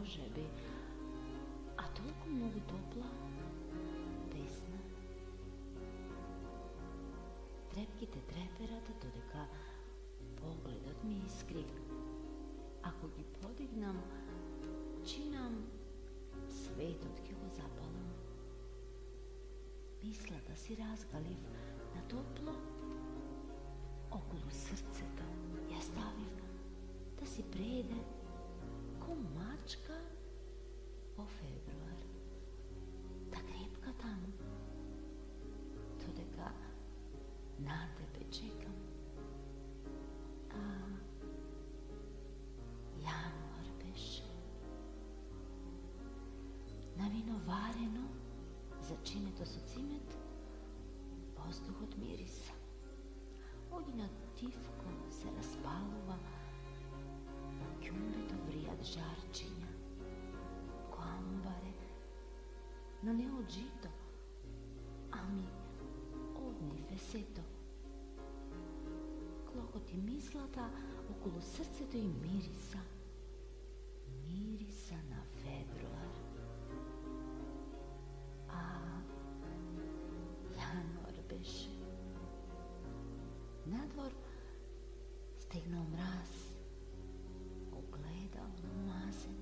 može bi, a toliko mnogo topla, pesna. Trepkite treperata, dodeka pogledat mi iskri. Ako gi podignam, činam svet od kilo zapalom. Misla da si razgaliv na toplo, okolo srceta ja staviv da si prede ko mačka po februar. Da krepka tamo, dodeka na tebe čekam. A januar beše. Na vino vareno, začinето со цимет, воздухот мириса. Огнјот тивко се распалува, на ќумбето вријат жарчиња, ко амбаре, но не од жито, ами од нифесето. Клокоти мислата околу срцето и мириса. Мириса на февруар. А јануар беше. Надвор стигнал мраз, огледално мазен.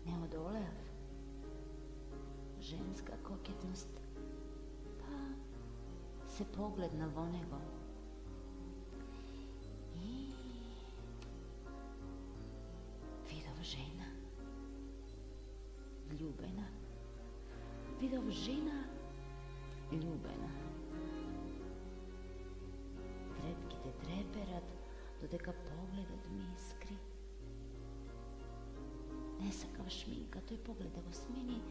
Не одолеав. Женска кокетност. Па се погледна во него. И видов жена. Љубена. Видов жена љубена. Трепките треперат, додека погледот ми искри. Не сакав шминка, тој погледа го смени,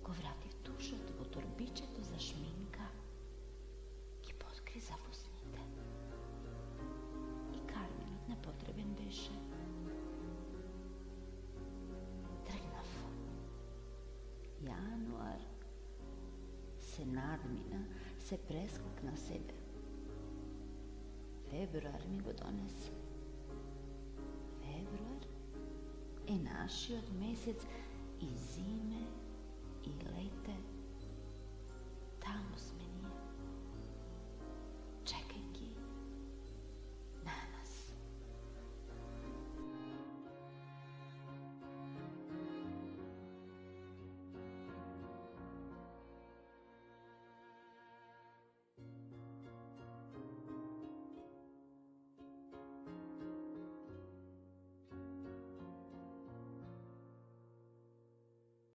го вратив тушот во торбичето за шминка, ги подкри завусните. И карминот непотребен беше. Тргнав. Јануар се надмина, се прескокна себе. Фебруар ми го донесе. Фебруар е нашиот месец и зиме и лете. Таму сме.